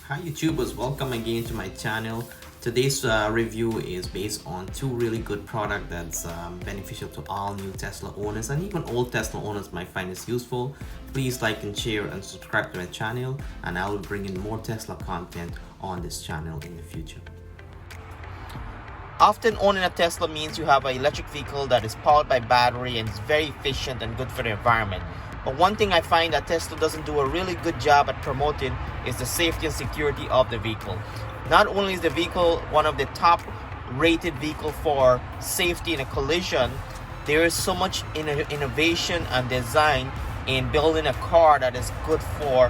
Hi YouTubers, welcome again to my channel. Today's review is based on two really good products that's beneficial to all new Tesla owners, and even old Tesla owners might find this useful. Please like and share and subscribe to my channel, and I will bring in more Tesla content on this channel in the future. Often owning a Tesla means you have an electric vehicle that is powered by battery and is very efficient and good for the environment. But one thing I find that Tesla doesn't do a really good job at promoting is the safety and security of the vehicle. Not only is the vehicle one of the top rated vehicles for safety in a collision, there is so much innovation and design in building a car that is good for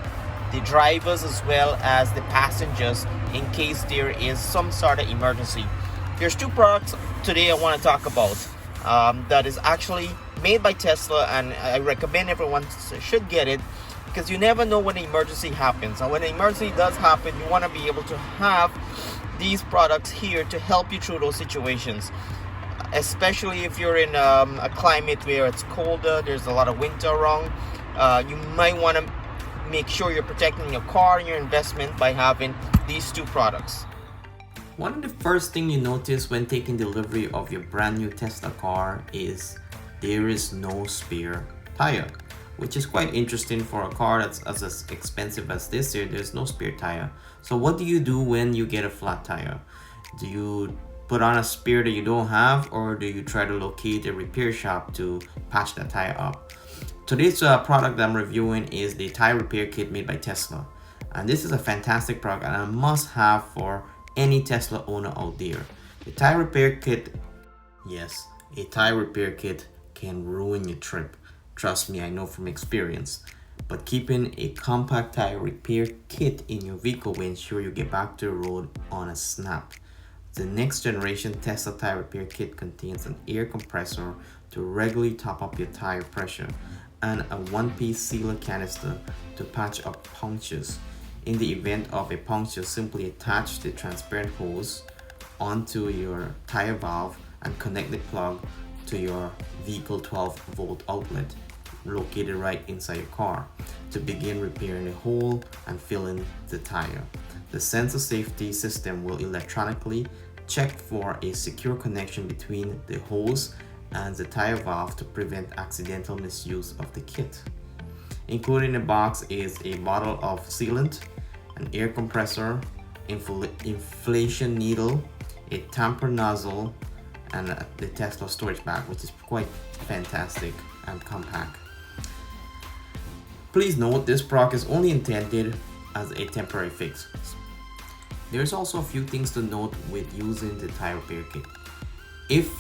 the drivers as well as the passengers in case there is some sort of emergency. There's two products today I want to talk about that is actually made by Tesla, and I recommend everyone should get it because you never know when an emergency happens. And when an emergency does happen, you want to be able to have these products here to help you through those situations, especially if you're in a climate where it's colder, there's a lot of winter around. You might want to make sure you're protecting your car and your investment by having these two products. One of the first things you notice when taking delivery of your brand new Tesla car is there is no spare tire, which is quite interesting for a car that's as expensive as this here. There's no spare tire. So what do you do when you get a flat tire? Do you put on a spare that you don't have, or do you try to locate a repair shop to patch that tire up? Today's product that I'm reviewing is the tire repair kit made by Tesla, and this is a fantastic product and a must-have for any Tesla owner out there. The tire repair kit, yes, a tire repair kit can ruin your trip. Trust me, I know from experience. But keeping a compact tire repair kit in your vehicle will ensure you get back to the road on a snap. The next generation Tesla tire repair kit contains an air compressor to regularly top up your tire pressure and a one-piece sealant canister to patch up punctures. In the event of a puncture, simply attach the transparent hose onto your tire valve and connect the plug to your vehicle 12-volt outlet located right inside your car to begin repairing the hole and filling the tire. The sensor safety system will electronically check for a secure connection between the hose and the tire valve to prevent accidental misuse of the kit. Included in the box is a bottle of sealant, an air compressor, inflation needle, a tamper nozzle, and the Tesla storage bag, which is quite fantastic and compact. Please note this product is only intended as a temporary fix. There's also a few things to note with using the tire repair kit. If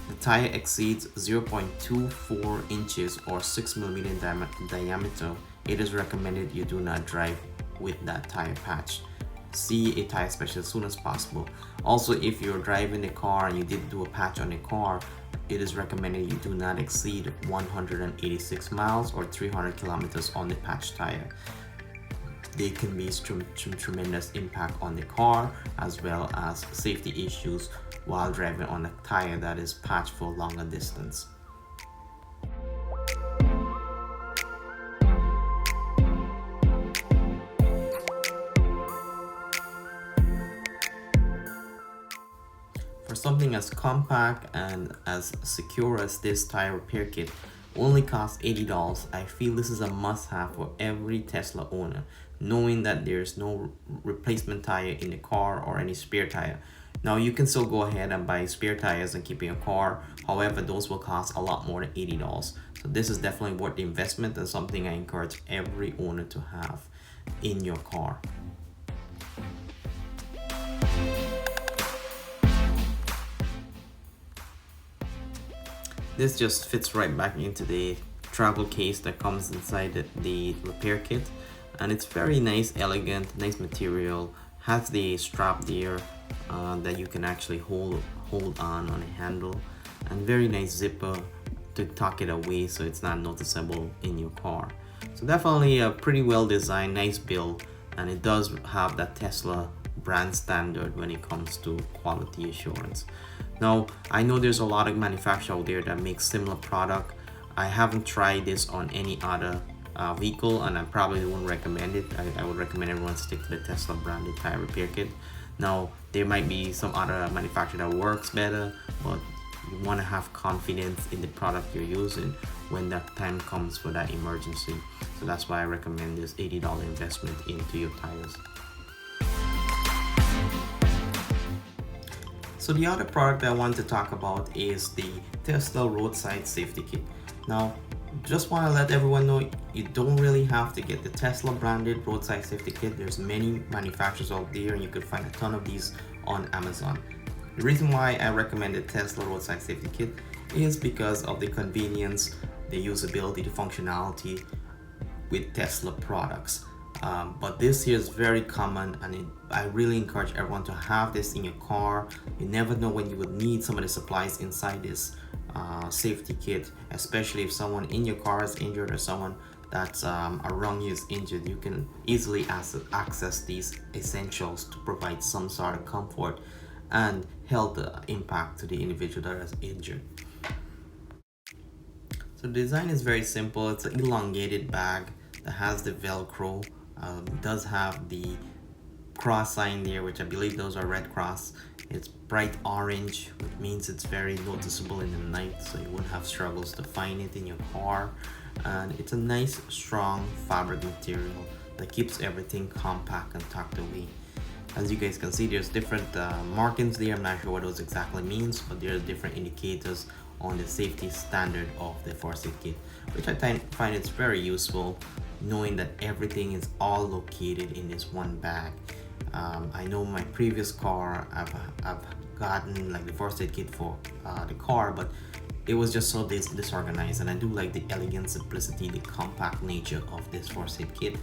the tire exceeds 0.24 inches or 6mm in diameter, it is recommended you do not drive with that tire patch. See a tire specialist as soon as possible. Also, if you're driving the car and you did do a patch on the car, it is recommended you do not exceed 186 miles or 300 kilometers on the patch tire. They can be tremendous impact on the car as well as safety issues while driving on a tire that is patched for a longer distance. For something as compact and as secure as this tire repair kit only costs $80, I feel this is a must-have for every Tesla owner, knowing that there's no replacement tire in the car or any spare tire. Now you can still go ahead and buy spare tires and keep in your car, however those will cost a lot more than $80. So this is definitely worth the investment and something I encourage every owner to have in your car. This just fits right back into the travel case that comes inside the repair kit, and it's very nice, elegant, nice material. Has the strap there that you can actually hold on a handle, and very nice zipper to tuck it away so it's not noticeable in your car. So definitely a pretty well designed, nice build, and it does have that Tesla brand standard when it comes to quality assurance. Now, I know there's a lot of manufacturers out there that make similar product. I haven't tried this on any other vehicle, and I probably wouldn't recommend it. I would recommend everyone stick to the Tesla branded tire repair kit. Now, there might be some other manufacturer that works better, but you want to have confidence in the product you're using when that time comes for that emergency. So that's why I recommend this $80 investment into your tires. So the other product I want to talk about is the Tesla Roadside Safety Kit. Now, just want to let everyone know you don't really have to get the Tesla branded Roadside Safety Kit. There's many manufacturers out there and you can find a ton of these on Amazon. The reason why I recommend the Tesla Roadside Safety Kit is because of the convenience, the usability, the functionality with Tesla products. But this here is very common, and I really encourage everyone to have this in your car. You never know when you would need some of the supplies inside this safety kit, especially if someone in your car is injured or someone that's around you is injured. You can easily access these essentials to provide some sort of comfort and health impact to the individual that is injured. So the design is very simple. It's an elongated bag that has the Velcro. It does have the cross sign there, which I believe those are Red Cross. It's bright orange, which means it's very noticeable in the night, so you won't have struggles to find it in your car. And it's a nice, strong fabric material that keeps everything compact and tucked away. As you guys can see, there's different markings there. I'm not sure what those exactly means, but there are different indicators on the safety standard of the first aid kit, which I find it's very useful, knowing that everything is all located in this one bag. I know my previous car, I've gotten like the first aid kit for the car, but it was just so disorganized, and I do like the elegant simplicity, the compact nature of this first aid kit.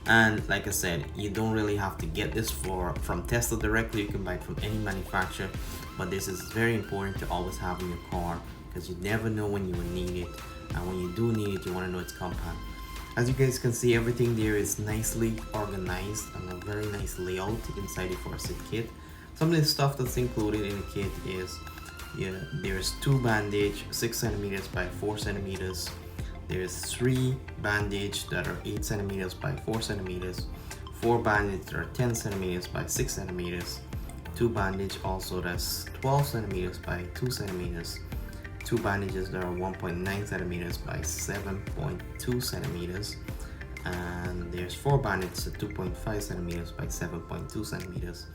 And like I said, you don't really have to get this from Tesla directly. You can buy it from any manufacturer, but this is very important to always have in your car because you never know when you will need it, and when you do need it, you want to know it's compact. As you guys can see, everything there is nicely organized and a very nice layout inside the first aid kit. Some of the stuff that's included in the kit is, there's 2 bandage 6 centimeters by 4 centimeters. There's 3 bandage that are 8 centimeters by 4 centimeters, 4 bandage that are 10 centimeters by 6 centimeters, 2 bandage also that's 12 centimeters by 2 centimeters, 2 bandages that are 1.9 centimeters by 7.2 centimeters, and there's 4 bandages at 2.5 centimeters by 7.2 centimeters.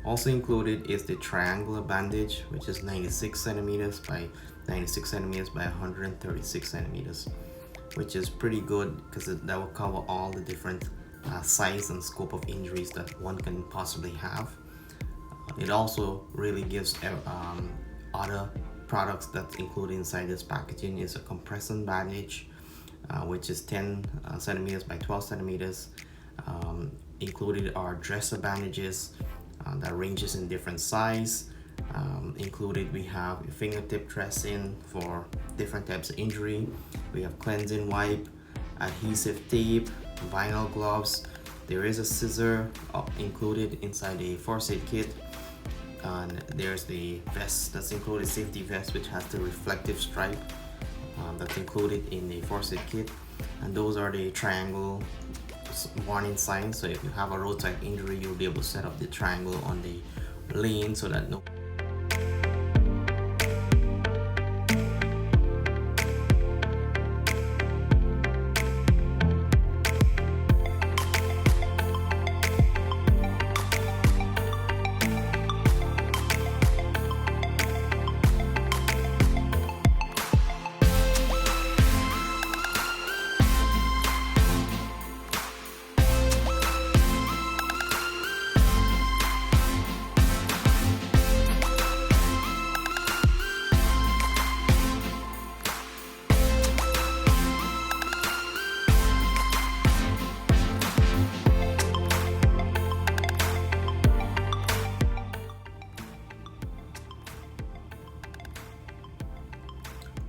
Also included is the triangular bandage, which is 96 centimeters by 96 centimeters by 136 centimeters, which is pretty good because that will cover all the different size and scope of injuries that one can possibly have. It also really gives other products that's included inside this packaging is a compressor bandage, which is 10 centimeters by 12 centimeters. Included are dresser bandages that ranges in different size. Included we have a fingertip dressing for different types of injury. We have cleansing wipe, adhesive tape, vinyl gloves. There is a scissor included inside the first aid kit, and there's the vest that's included, safety vest, which has the reflective stripe that's included in the first aid kit. And those are the triangle warning signs, so if you have a roadside injury, you'll be able to set up the triangle on the lane so that no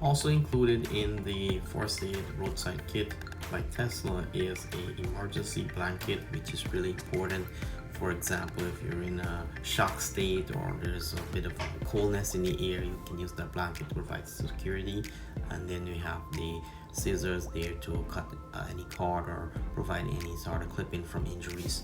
Also included in the first aid roadside kit by Tesla is a emergency blanket, which is really important for example, if you're in a shock state or there's a bit of coldness in the air, you can use that blanket to provide security. And then you have the scissors there to cut any cord or provide any sort of clipping from injuries.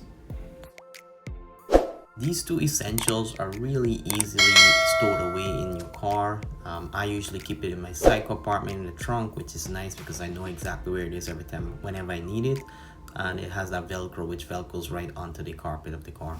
These two essentials are really easily stored away in your car. I usually keep it in my side compartment in the trunk, which is nice because I know exactly where it is every time whenever I need it. And it has that Velcro which velcros right onto the carpet of the car.